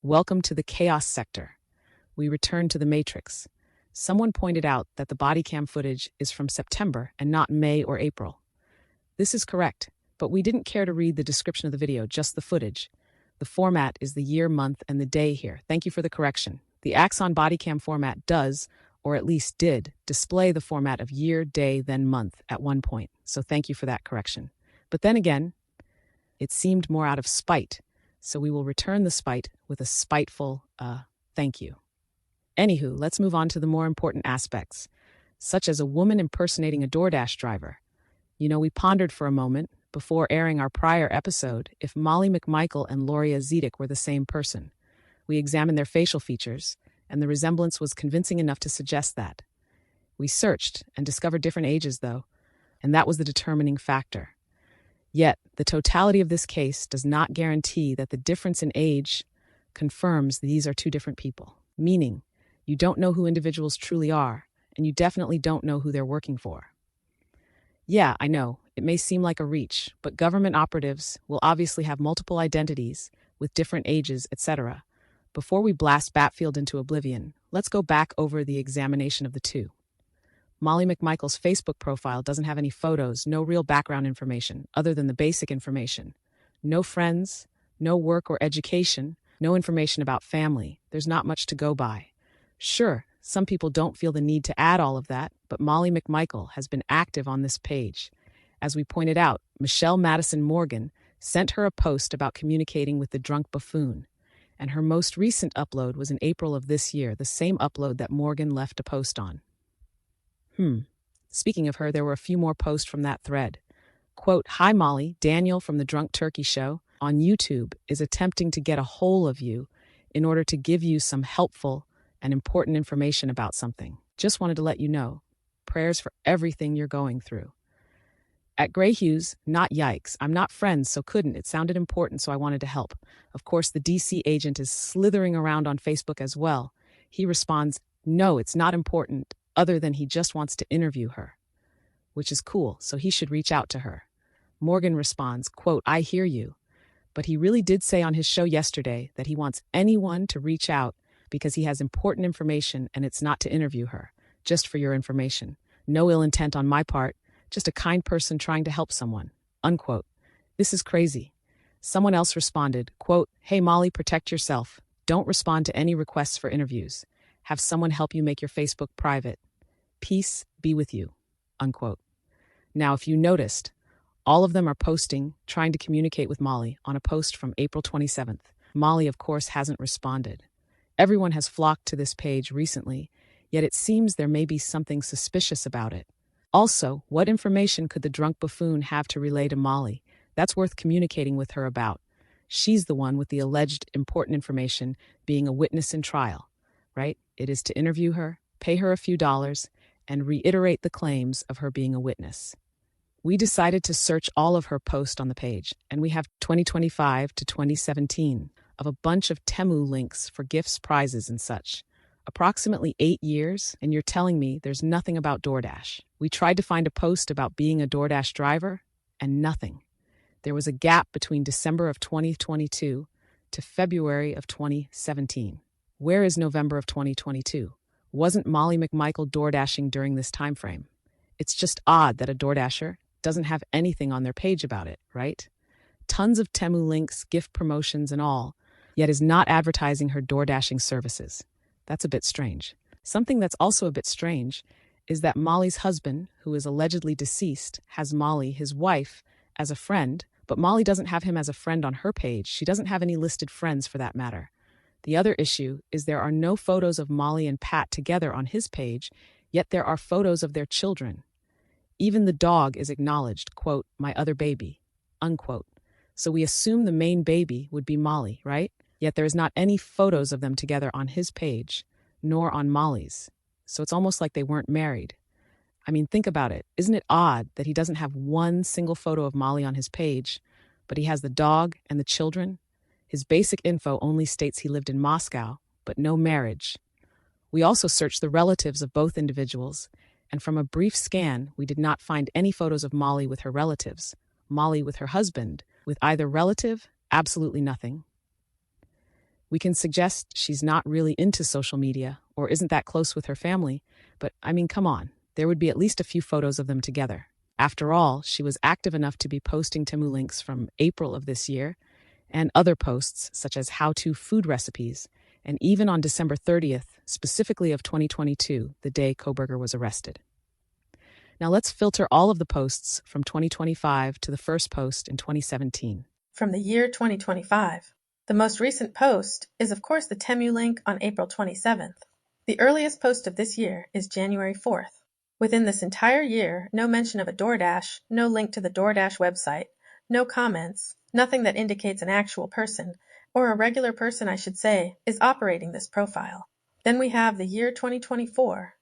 Welcome to the chaos sector. We return to the Matrix. Someone pointed out that the body cam footage is from September and not May or April. This is correct, but we didn't care to read the description of the video, just the footage. The format is the year, month, and the day here. Thank you for the correction. The Axon body cam format does, or at least did, display the format of year, day, then month at one point. So thank you for that correction. But then again, it seemed more out of spite. So we will return the spite with a spiteful, thank you. Anywho, let's move on to the more important aspects, such as a woman impersonating a DoorDash driver. We pondered for a moment, before airing our prior episode, if Molly McMichael and Loria Zedek were the same person. We examined their facial features, and the resemblance was convincing enough to suggest that. We searched and discovered different ages, though, and that was the determining factor. Yet, the totality of this case does not guarantee that the difference in age confirms these are two different people, meaning you don't know who individuals truly are, and you definitely don't know who they're working for. Yeah, I know, it may seem like a reach, but government operatives will obviously have multiple identities with different ages, etc. Before we blast Batfield into oblivion, let's go back over the examination of the two. Molly McMichael's Facebook profile doesn't have any photos, no real background information, other than the basic information. No friends, no work or education, no information about family. There's not much to go by. Sure, some people don't feel the need to add all of that, but Molly McMichael has been active on this page. As we pointed out, Michelle Madison Morgan sent her a post about communicating with the drunk buffoon, and her most recent upload was in April of this year, the same upload that Morgan left a post on. Speaking of her, there were a few more posts from that thread. Quote, "Hi Molly, Daniel from the Drunk Turkey Show on YouTube is attempting to get a hold of you in order to give you some helpful and important information about something. Just wanted to let you know. Prayers for everything you're going through." At Gray Hughes, not yikes. I'm not friends, so couldn't. It sounded important, so I wanted to help. Of course, the DC agent is slithering around on Facebook as well. He responds, "No, it's not important, other than he just wants to interview her," which is cool, so he should reach out to her. Morgan responds, quote, "I hear you, but he really did say on his show yesterday that he wants anyone to reach out because he has important information and it's not to interview her. Just for your information. No ill intent on my part, just a kind person trying to help someone," unquote. This is crazy. Someone else responded, quote, "Hey Molly, protect yourself. Don't respond to any requests for interviews. Have someone help you make your Facebook private. Peace be with you," unquote. Now, if you noticed, all of them are posting, trying to communicate with Molly on a post from April 27th. Molly, of course, hasn't responded. Everyone has flocked to this page recently, yet it seems there may be something suspicious about it. Also, what information could the drunk buffoon have to relay to Molly? That's worth communicating with her about. She's the one with the alleged important information, being a witness in trial, right? It is to interview her, pay her a few dollars, and reiterate the claims of her being a witness. We decided to search all of her posts on the page, and we have 2025 to 2017 of a bunch of Temu links for gifts, prizes, and such. Approximately 8 years, and you're telling me there's nothing about DoorDash. We tried to find a post about being a DoorDash driver, and nothing. There was a gap between December of 2022 to February of 2017. Where is November of 2022? Wasn't Molly McMichael DoorDashing during this time frame? It's just odd that a DoorDasher doesn't have anything on their page about it, right? Tons of Temu links, gift promotions, and all, yet is not advertising her DoorDashing services. That's a bit strange. Something that's also a bit strange is that Molly's husband, who is allegedly deceased, has Molly, his wife, as a friend, but Molly doesn't have him as a friend on her page. She doesn't have any listed friends for that matter. The other issue is there are no photos of Molly and Pat together on his page, yet there are photos of their children. Even the dog is acknowledged, quote, "my other baby," unquote. So we assume the main baby would be Molly, right? Yet there is not any photos of them together on his page, nor on Molly's. So it's almost like they weren't married. I mean, think about it. Isn't it odd that he doesn't have one single photo of Molly on his page, but he has the dog and the children? His basic info only states he lived in Moscow, but no marriage. We also searched the relatives of both individuals, and from a brief scan, we did not find any photos of Molly with her relatives. Molly with her husband, with either relative, absolutely nothing. We can suggest she's not really into social media or isn't that close with her family, but I mean, come on, there would be at least a few photos of them together. After all, she was active enough to be posting Temu links from April of this year and other posts such as how-to food recipes, and even on December 30th, specifically of 2022, the day Koberger was arrested. Now let's filter all of the posts from 2025 to the first post in 2017. From the year 2025. The most recent post is of course the Temu link on April 27th. The earliest post of this year is January 4th. Within this entire year, no mention of a DoorDash, no link to the DoorDash website, no comments, nothing that indicates an actual person, or a regular person I should say, is operating this profile. Then we have the year 2024.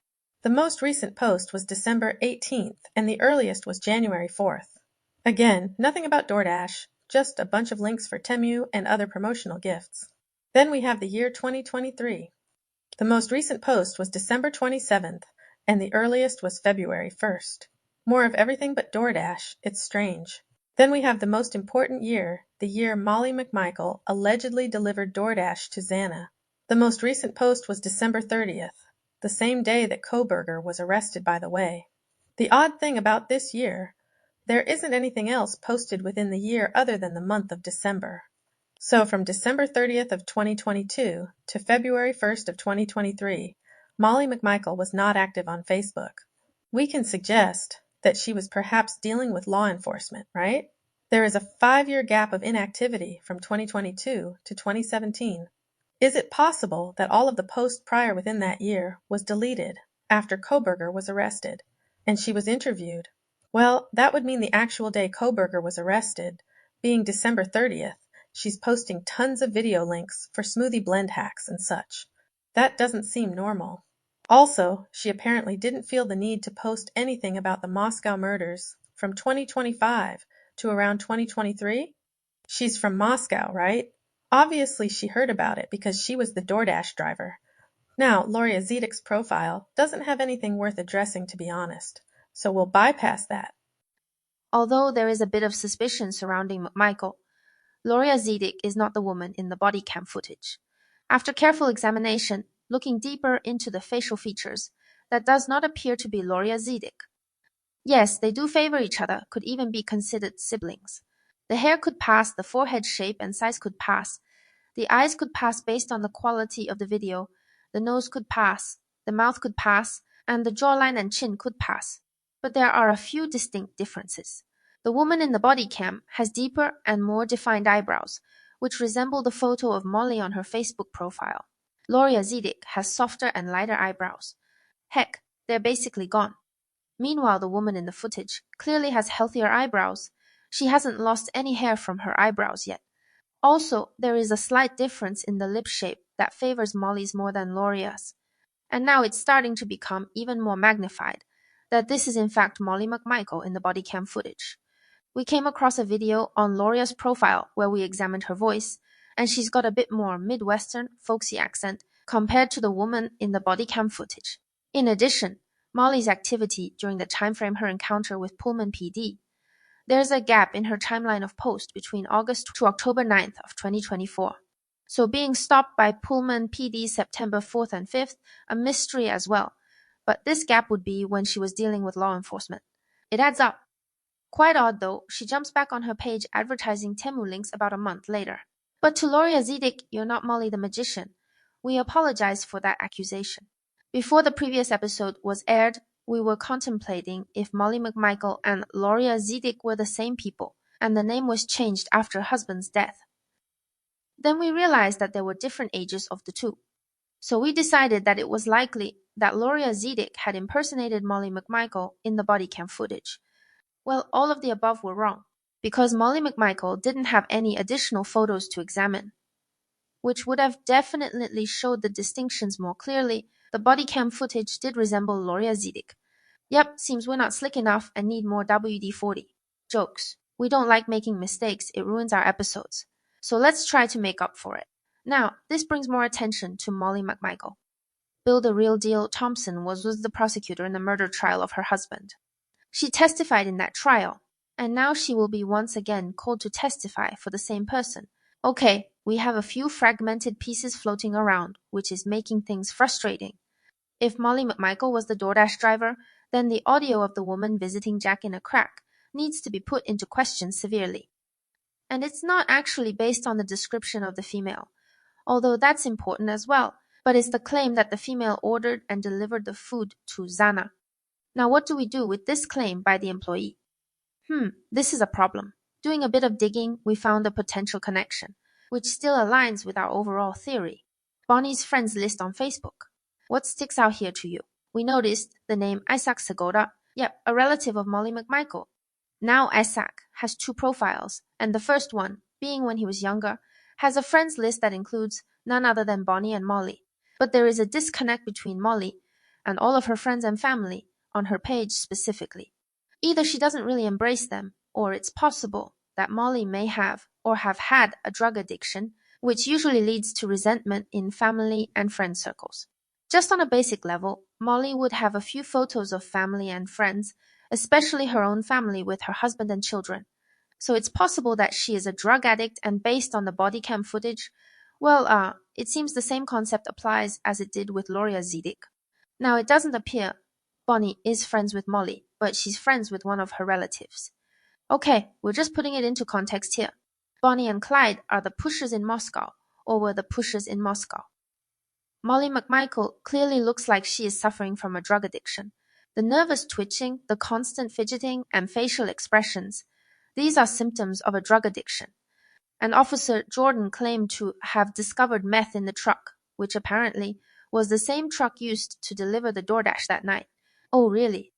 The most recent post was December 18th, and the earliest was January 4th. Again, nothing about DoorDash, just a bunch of links for Temu and other promotional gifts. Then we have the year 2023. The most recent post was December 27th, and the earliest was February 1st. More of everything but DoorDash, it's strange. Then we have the most important year, the year Molly McMichael allegedly delivered DoorDash to Xana. The most recent post was December 30th, the same day that Koberger was arrested by the way. The odd thing about this year, there isn't anything else posted within the year other than the month of December. So from December 30th of 2022 to February 1st of 2023, Molly McMichael was not active on Facebook. We can suggest that she was perhaps dealing with law enforcement, right? There is a 5-year gap of inactivity from 2022 to 2017. Is it possible that all of the posts prior within that year was deleted after Koberger was arrested and she was interviewed? Well, that would mean the actual day Koberger was arrested, being December 30th, she's posting tons of video links for smoothie blend hacks and such. That doesn't seem normal. Also, she apparently didn't feel the need to post anything about the Moscow murders from 2025 to around 2023. She's from Moscow, right? Obviously she heard about it because she was the DoorDash driver. Now, Loria Zedek's profile doesn't have anything worth addressing, to be honest, so we'll bypass that. Although there is a bit of suspicion surrounding McMichael, Loria Zedek is not the woman in the body cam footage. After careful examination, looking deeper into the facial features, that does not appear to be Loria Zedek. Yes, they do favor each other, could even be considered siblings. The hair could pass, the forehead shape and size could pass, the eyes could pass based on the quality of the video, the nose could pass, the mouth could pass, and the jawline and chin could pass. But there are a few distinct differences. The woman in the body cam has deeper and more defined eyebrows, which resemble the photo of Molly on her Facebook profile. Loria Zedek has softer and lighter eyebrows. Heck, they're basically gone. Meanwhile, the woman in the footage clearly has healthier eyebrows. She hasn't lost any hair from her eyebrows yet. Also, there is a slight difference in the lip shape that favors Molly's more than Loria's. And now it's starting to become even more magnified that this is in fact Molly McMichael in the body cam footage. We came across a video on Loria's profile where we examined her voice, and she's got a bit more Midwestern, folksy accent compared to the woman in the body cam footage. In addition, Molly's activity during the time frame her encounter with Pullman PD. There's a gap in her timeline of posts between August to October 9th of 2024. So being stopped by Pullman PD September 4th and 5th, a mystery as well. But this gap would be when she was dealing with law enforcement. It adds up. Quite odd though, she jumps back on her page advertising Temu links about a month later. But to Loria Zedek, you're not Molly the magician. We apologize for that accusation. Before the previous episode was aired, we were contemplating if Molly McMichael and Loria Zedek were the same people, and the name was changed after her husband's death. Then we realized that there were different ages of the two. So we decided that it was likely that Loria Zedek had impersonated Molly McMichael in the body cam footage. Well, all of the above were wrong, because Molly McMichael didn't have any additional photos to examine, which would have definitely showed the distinctions more clearly. The body cam footage did resemble Loria Zedek. Yep, seems we're not slick enough and need more WD-40. Jokes. We don't like making mistakes, it ruins our episodes. So let's try to make up for it. Now, this brings more attention to Molly McMichael. Bill the Real Deal Thompson was the prosecutor in the murder trial of her husband. She testified in that trial, and now she will be once again called to testify for the same person. Okay, we have a few fragmented pieces floating around, which is making things frustrating. If Molly McMichael was the DoorDash driver, then the audio of the woman visiting Jack in a crack needs to be put into question severely. And it's not actually based on the description of the female, although that's important as well, but it's the claim that the female ordered and delivered the food to Zana. Now what do we do with this claim by the employee? This is a problem. Doing a bit of digging, we found a potential connection, which still aligns with our overall theory. Bonnie's friends list on Facebook. What sticks out here to you? We noticed the name Isaac Segura, a relative of Molly McMichael. Now Isaac has 2 profiles, and the first one, being when he was younger, has a friends list that includes none other than Bonnie and Molly. But there is a disconnect between Molly and all of her friends and family on her page specifically. Either she doesn't really embrace them, or it's possible that Molly may have or have had a drug addiction, which usually leads to resentment in family and friend circles. Just on a basic level, Molly would have a few photos of family and friends, especially her own family with her husband and children. So it's possible that she is a drug addict, and based on the body cam footage, it seems the same concept applies as it did with Gloria Zidek. Now, it doesn't appear Bonnie is friends with Molly, but she's friends with one of her relatives. Okay, we're just putting it into context here. Bonnie and Clyde are the pushers in Moscow, or were the pushers in Moscow. Molly McMichael clearly looks like she is suffering from a drug addiction. The nervous twitching, the constant fidgeting, and facial expressions, these are symptoms of a drug addiction. And Officer Jordan claimed to have discovered meth in the truck, which apparently was the same truck used to deliver the DoorDash that night. Oh, really?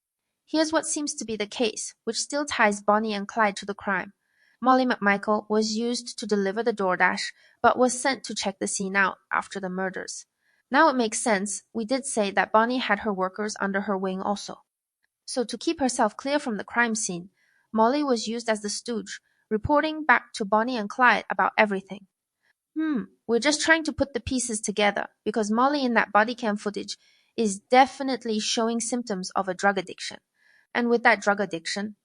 Here's what seems to be the case, which still ties Bonnie and Clyde to the crime. Molly McMichael was used to deliver the DoorDash, but was sent to check the scene out after the murders. Now it makes sense. We did say that Bonnie had her workers under her wing also. So to keep herself clear from the crime scene, Molly was used as the stooge, reporting back to Bonnie and Clyde about everything. We're just trying to put the pieces together, because Molly in that body cam footage is definitely showing symptoms of a drug addiction. And with that drug addiction,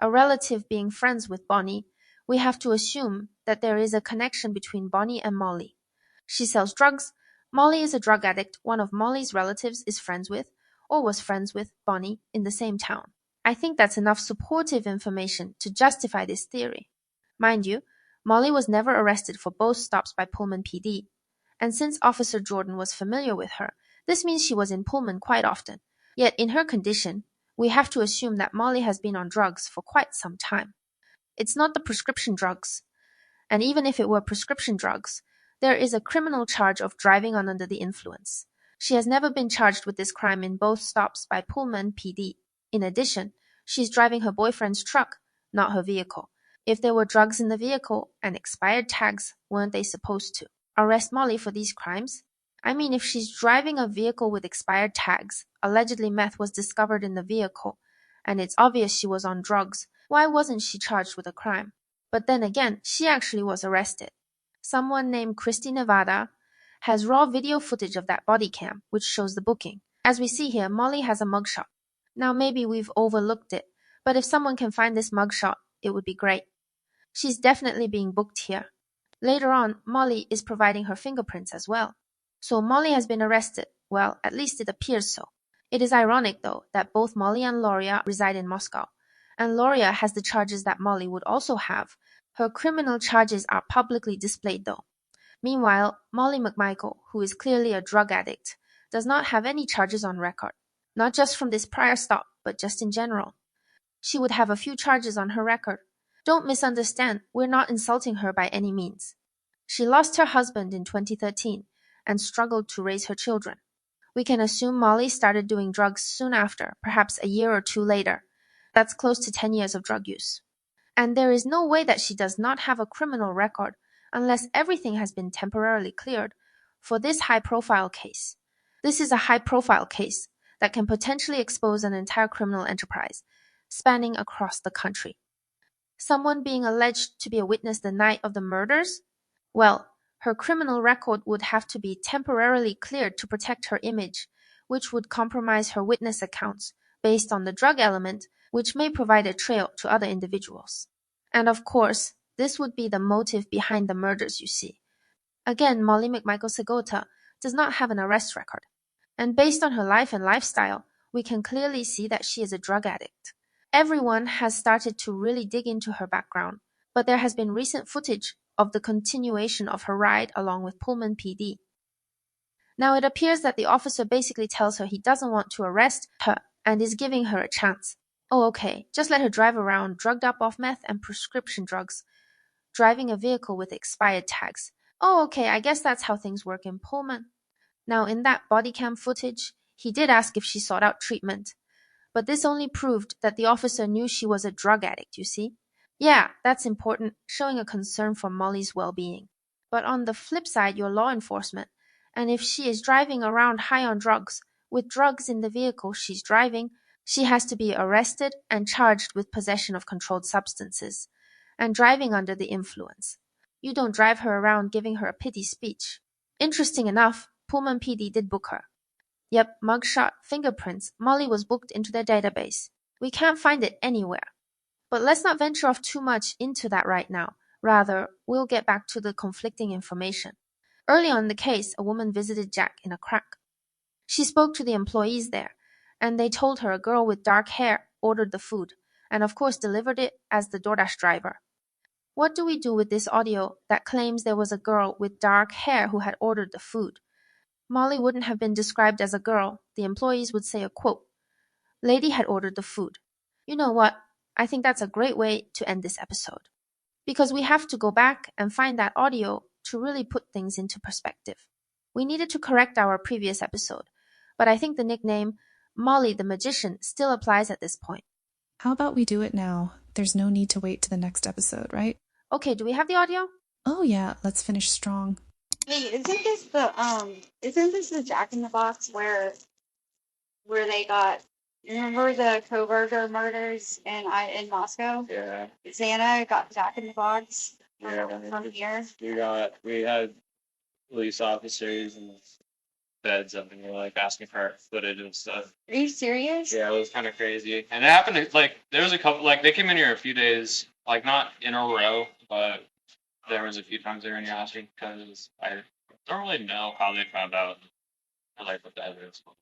a relative being friends with Bonnie, we have to assume that there is a connection between Bonnie and Molly. She sells drugs, Molly is a drug addict one of Molly's relatives is friends with, or was friends with, Bonnie in the same town. I think that's enough supportive information to justify this theory. Mind you, Molly was never arrested for both stops by Pullman PD, and since Officer Jordan was familiar with her, this means she was in Pullman quite often. Yet in her condition, we have to assume that Molly has been on drugs for quite some time. It's not the prescription drugs, and even if it were prescription drugs, there is a criminal charge of driving under the influence. She has never been charged with this crime in both stops by Pullman PD. In addition, she's driving her boyfriend's truck, not her vehicle. If there were drugs in the vehicle and expired tags, weren't they supposed to arrest Molly for these crimes? I mean, if she's driving a vehicle with expired tags, allegedly meth was discovered in the vehicle, and it's obvious she was on drugs, why wasn't she charged with a crime? But then again, she actually was arrested. Someone named Christy Nevada has raw video footage of that body cam, which shows the booking. As we see here, Molly has a mugshot. Now maybe we've overlooked it, but if someone can find this mugshot, it would be great. She's definitely being booked here. Later on, Molly is providing her fingerprints as well. So Molly has been arrested. Well, at least it appears so. It is ironic, though, that both Molly and Gloria reside in Moscow, and Gloria has the charges that Molly would also have. Her criminal charges are publicly displayed, though. Meanwhile, Molly McMichael, who is clearly a drug addict, does not have any charges on record, not just from this prior stop, but just in general. She would have a few charges on her record. Don't misunderstand, we're not insulting her by any means. She lost her husband in 2013 and struggled to raise her children. We can assume Molly started doing drugs soon after, perhaps a year or two later. That's close to 10 years of drug use. And there is no way that she does not have a criminal record unless everything has been temporarily cleared for this high-profile case. This is a high-profile case that can potentially expose an entire criminal enterprise, spanning across the country. Someone being alleged to be a witness the night of the murders? Well, her criminal record would have to be temporarily cleared to protect her image, which would compromise her witness accounts based on the drug element, which may provide a trail to other individuals. And of course, this would be the motive behind the murders, you see. Again, Molly McMichael Segota does not have an arrest record. And based on her life and lifestyle, we can clearly see that she is a drug addict. Everyone has started to really dig into her background, but there has been recent footage of the continuation of her ride along with Pullman PD. Now it appears that the officer basically tells her he doesn't want to arrest her and is giving her a chance. Oh, okay, just let her drive around drugged up off meth and prescription drugs, driving a vehicle with expired tags. Oh, okay, I guess that's how things work in Pullman. Now, in that body cam footage, he did ask if she sought out treatment. But this only proved that the officer knew she was a drug addict, you see? Yeah, that's important, showing a concern for Molly's well-being. But on the flip side, you're law enforcement, and if she is driving around high on drugs, with drugs in the vehicle she's driving, she has to be arrested and charged with possession of controlled substances, and driving under the influence. You don't drive her around giving her a pity speech. Interesting enough, Pullman PD did book her. Yep, mugshot, fingerprints, Molly was booked into their database. We can't find it anywhere. But let's not venture off too much into that right now. Rather, we'll get back to the conflicting information. Early on in the case, a woman visited Jack in a crack. She spoke to the employees there, and they told her a girl with dark hair ordered the food, and of course delivered it as the DoorDash driver. What do we do with this audio that claims there was a girl with dark hair who had ordered the food? Molly wouldn't have been described as a girl. The employees would say a quote. Lady had ordered the food. You know what? I think that's a great way to end this episode. Because we have to go back and find that audio to really put things into perspective. We needed to correct our previous episode, but I think the nickname Molly the Magician still applies at this point. How about we do it now? There's no need to wait to the next episode, right? Okay, do we have the audio? Oh yeah, let's finish strong. Hey, isn't this the Jack in the Box where they got, remember the Koberger murders in Moscow? Yeah. Xana got Jack in the Box Yeah. from here. We had police officers and feds up and they were like asking for our footage and stuff. Are you serious? Yeah, it was kind of crazy. And it happened there was a couple they came in here a few days, not in a row, but there was a few times they were in here asking because I don't really know how they found out what the evidence was.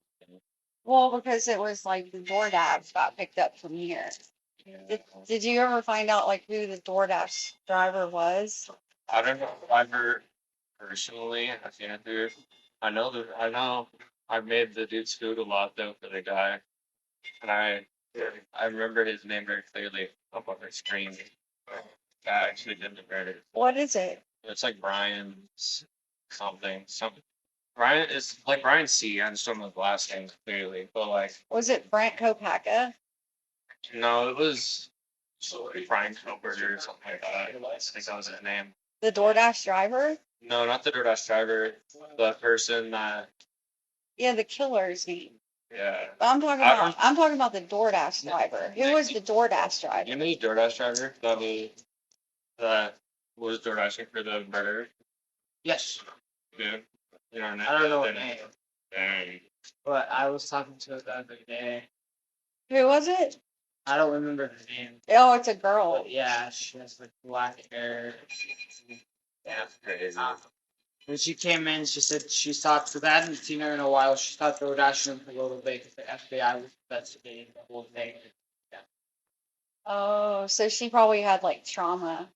Well, because it was like the DoorDash got picked up from here. Yeah. Did you ever find out who the DoorDash driver was? I don't know if I've heard personally. I've seen it through. I know I've made the dude's food a lot though for the guy, and I remember his name very clearly up on the screen. I actually didn't remember it. What is it? It's like Brian's something. Brian is like Brian C. I just don't know the last name clearly, but Was it Brant Kopaka? no, it was Brian Koberger or something like that. I think that was his name. The DoorDash driver? No, not the DoorDash driver. The person that. Yeah, the killer's name. Yeah. I'm talking about the DoorDash driver. Who was the DoorDash driver? You know the DoorDash driver that was DoorDashing for the murder? Yes. Yeah. You know, I don't know her name, Dang. but I was talking to her the other day. Who was it? I don't remember her name, Oh, it's a girl. but yeah, she has black hair. Yeah, that's crazy. When she came in, she said she thought, because I hadn't seen her in a while, she thought they were dashing for a little bit because the FBI was investigating the whole thing. Yeah. Oh, so she probably had trauma.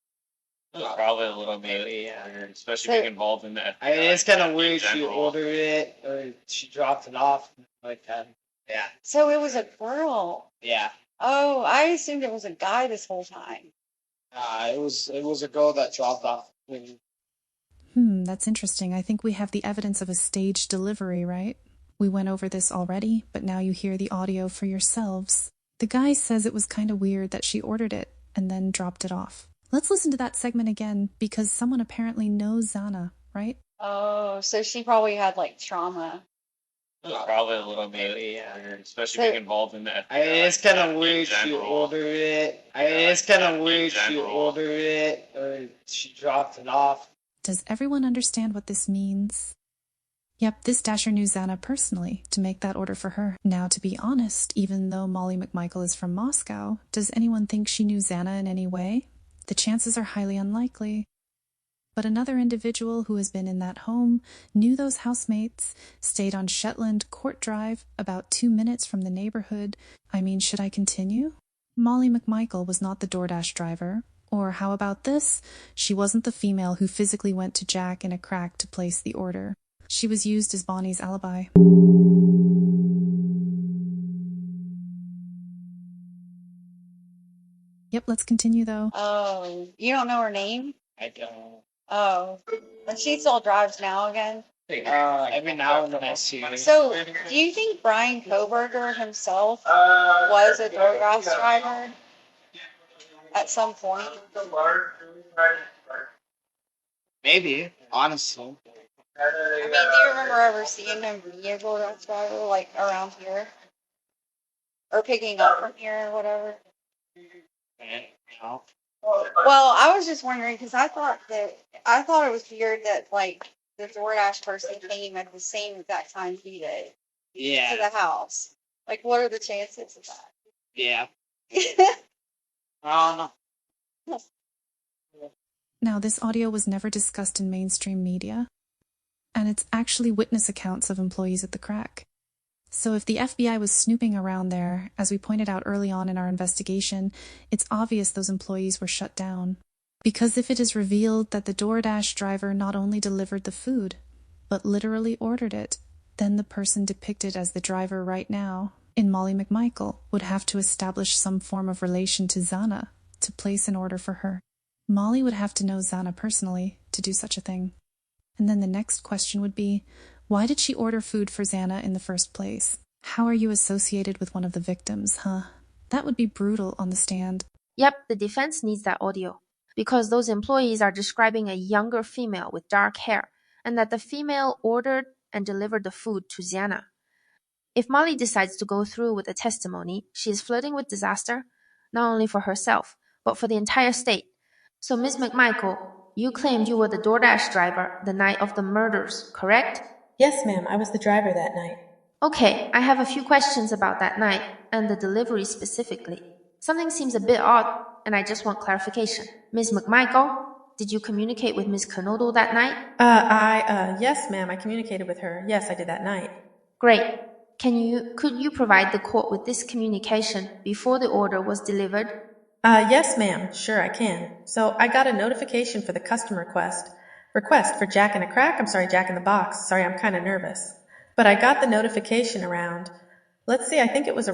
Probably a little bit, Maybe, yeah. especially being involved in that. I mean, it's kind of weird. She general. ordered it, or she dropped it off, like that. Yeah. So it was a girl. Yeah. Oh, I assumed it was a guy this whole time. It was a girl that dropped off. That's interesting. I think we have the evidence of a staged delivery, right? We went over this already, but now you hear the audio for yourselves. The guy says it was kind of weird that she ordered it and then dropped it off. Let's listen to that segment again because someone apparently knows Xana, right? Oh, so she probably had trauma. Probably a little bit, Maybe, yeah. especially being involved in that. I mean, it's kind of weird. She ordered it. Or she dropped it off. Does everyone understand what this means? Yep, this dasher knew Xana personally to make that order for her. Now, to be honest, even though Molly McMichael is from Moscow, does anyone think she knew Xana in any way? The chances are highly unlikely. But another individual who has been in that home knew those housemates, stayed on Shetland Court Drive, about 2 minutes from the neighborhood. I mean, should I continue? Molly McMichael was not the DoorDash driver. Or how about this? She wasn't the female who physically went to Jack in a crack to place the order. She was used as Bonnie's alibi. Yep, let's continue though. Oh, you don't know her name? I don't. Oh, and she still drives now again. Every now and then I see. So, do you think Brian Koberger himself was a DoorDash driver at some point? Maybe, honestly. I mean, do you remember ever seeing him be a DoorDash driver, like around here, or picking up from here or whatever? No. Well, I was just wondering because I thought it was weird that like the DoorDash person came at the same exact time he did to Yeah. the house. Like, what are the chances of Yeah. that? I don't know. Now, this audio was never discussed in mainstream media, and it's actually witness accounts of employees at the crack. So if the FBI was snooping around there, as we pointed out early on in our investigation, it's obvious those employees were shut down. Because if it is revealed that the DoorDash driver not only delivered the food, but literally ordered it, then the person depicted as the driver right now, in Molly McMichael, would have to establish some form of relation to Zana to place an order for her. Molly would have to know Zana personally to do such a thing. And then the next question would be, why did she order food for Zana in the first place? How are you associated with one of the victims, huh? That would be brutal on the stand. Yep, the defense needs that audio. Because those employees are describing a younger female with dark hair, and that the female ordered and delivered the food to Ziana. If Molly decides to go through with the testimony, she is flirting with disaster, not only for herself, but for the entire state. So, Ms. McMichael, you claimed you were the DoorDash driver the night of the murders, correct? Yes, ma'am, I was the driver that night. Okay, I have a few questions about that night, and the delivery specifically. Something seems a bit odd, and I just want clarification. Ms. McMichael, did you communicate with Ms. Kernodle that night? Yes, ma'am, I communicated with her. Yes, I did that night. Great. Could you provide the court with this communication before the order was delivered? Yes, ma'am, sure I can. So I got a notification for the custom request for Jack in a Crack. I'm sorry, Jack in the Box. Sorry, I'm kind of nervous. But I got the notification around, let's see, I think it was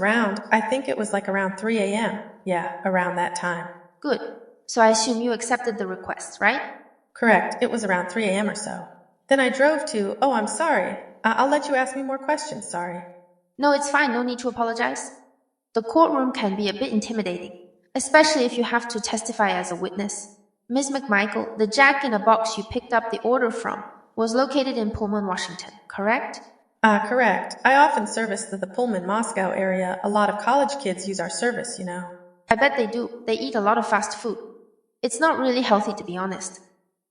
like around 3 a.m. Yeah, around that time. Good. So I assume you accepted the request, right? Correct, it was around 3 a.m. or so. Then I drove to, oh, I'm sorry. I'll let you ask me more questions, sorry. No, it's fine. No need to apologize. The courtroom can be a bit intimidating, especially if you have to testify as a witness. Ms. McMichael, the Jack in a Box you picked up the order from was located in Pullman, Washington, correct? Correct. I often service the Pullman, Moscow area. A lot of college kids use our service, you know. I bet they do. They eat a lot of fast food. It's not really healthy, to be honest.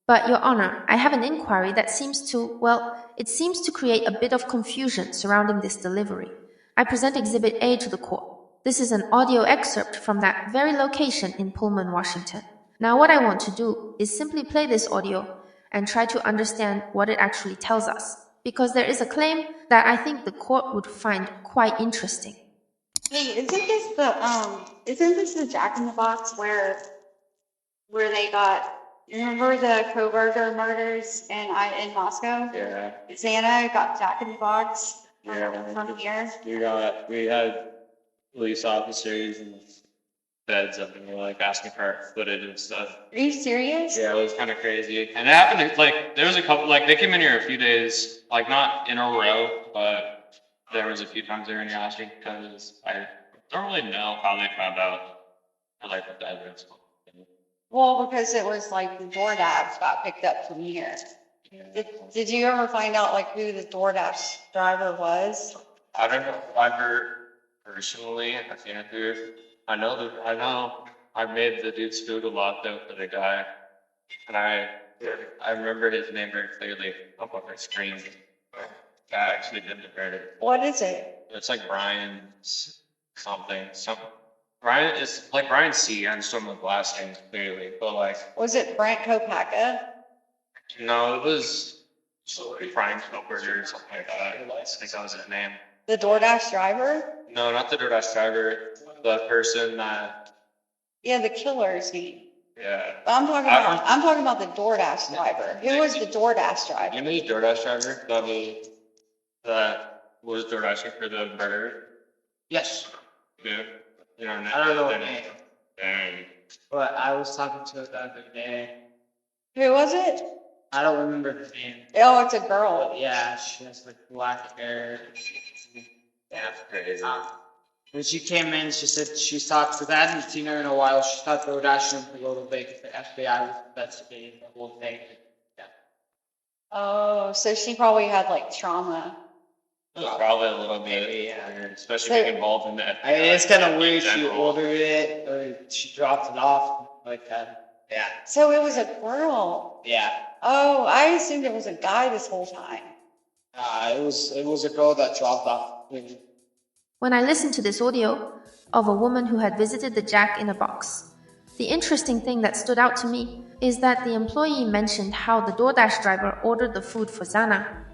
But, Your Honor, I have an inquiry that seems to create a bit of confusion surrounding this delivery. I present Exhibit A to the court. This is an audio excerpt from that very location in Pullman, Washington. Now, what I want to do is simply play this audio and try to understand what it actually tells us, because there is a claim that I think the court would find quite interesting. Hey, isn't this the Jack in the Box where they got? Remember the Koberger murders in Moscow? Yeah. Xana got Jack in the Box from here. We had police officers and feds up and were like asking for our footage and stuff. Are you serious? Yeah, it was kind of crazy. And it happened like there was a couple like they came in here a few days, like not in a row, but there was a few times they were in here asking because I don't really know how they found out like what the evidence was. Well, because it was like the DoorDash got picked up from here. Did you ever find out like who the DoorDash driver was? I don't know if I've personally, I can't do. I know I made the dude's food a lot though for the guy, and I remember his name very clearly up on my screen. I actually didn't hear it. What is it? It's like Brian something. Brian is like Brian C. I just don't know the last name clearly, but like. Was it Brent Kopaka? No, it was Frank Burger or something like that. I think that was his name. The DoorDash driver? No, not the DoorDash driver. The person that. Yeah, the killer's name. Yeah. I'm talking about the DoorDash driver. Who was the DoorDash driver? You know the DoorDash driver that was DoorDashing for the burger? Yes. Yeah. You know, I don't know what name. Dang. But I was talking to her the other day. Who was it? I don't remember her name. Oh, it's a girl. But yeah, she has like black hair. That's crazy. When she came in, she said she thought for that hadn't seen her in a while. She thought they were dashing for a little bit because the FBI was investigating the whole thing. Yeah. Oh, so she probably had like trauma. Probably a little bit, yeah. Especially being involved in that. I mean, it's kind of weird. She ordered it, or she dropped it off like that. Yeah. So it was a girl. Yeah. Oh, I assumed it was a guy this whole time. It was a girl that dropped off. When I listened to this audio of a woman who had visited the Jack in a Box, the interesting thing that stood out to me is that the employee mentioned how the DoorDash driver ordered the food for Zana.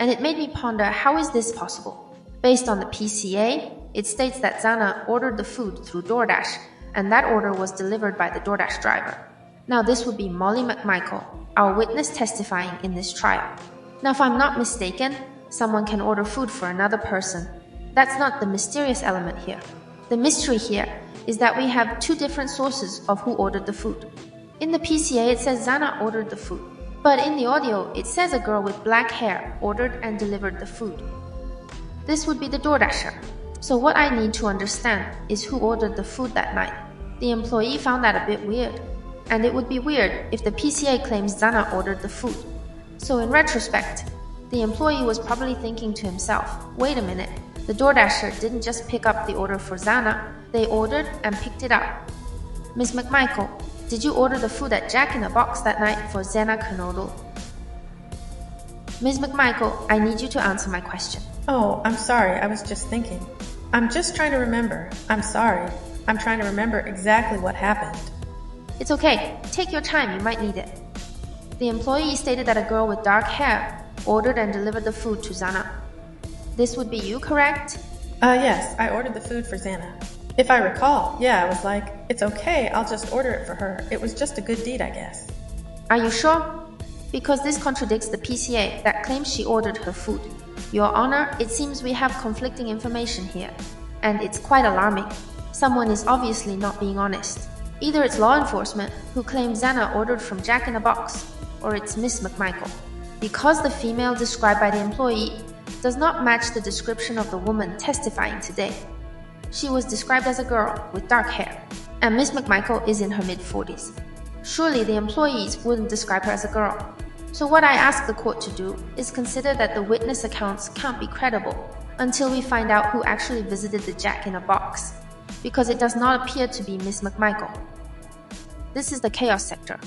And it made me ponder, how is this possible? Based on the PCA, it states that Zana ordered the food through DoorDash, and that order was delivered by the DoorDash driver. Now this would be Molly McMichael, our witness testifying in this trial. Now if I'm not mistaken, someone can order food for another person. That's not the mysterious element here. The mystery here is that we have two different sources of who ordered the food. In the PCA it says Zana ordered the food. But in the audio, it says a girl with black hair ordered and delivered the food. This would be the DoorDasher. So what I need to understand is who ordered the food that night. The employee found that a bit weird. And it would be weird if the PCA claims Zana ordered the food. So in retrospect, the employee was probably thinking to himself, wait a minute, the DoorDasher didn't just pick up the order for Zana, they ordered and picked it up. Ms. McMichael, did you order the food at Jack in a Box that night for Zana Kernodle? Ms. McMichael, I need you to answer my question. Oh, I'm sorry, I was just thinking. I'm just trying to remember. I'm sorry. I'm trying to remember exactly what happened. It's okay. Take your time, you might need it. The employee stated that a girl with dark hair ordered and delivered the food to Zana. This would be you, correct? Yes, I ordered the food for Zana. If I recall, yeah, I was like, it's okay, I'll just order it for her. It was just a good deed, I guess. Are you sure? Because this contradicts the PCA that claims she ordered her food. Your Honor, it seems we have conflicting information here. And it's quite alarming. Someone is obviously not being honest. Either it's law enforcement, who claims Zana ordered from Jack in a Box, or it's Miss McMichael. Because the female described by the employee does not match the description of the woman testifying today. She was described as a girl with dark hair, and Miss McMichael is in her mid-40s. Surely the employees wouldn't describe her as a girl. So what I ask the court to do is consider that the witness accounts can't be credible until we find out who actually visited the Jack in a Box, because it does not appear to be Miss McMichael. This is the Chaos Sector.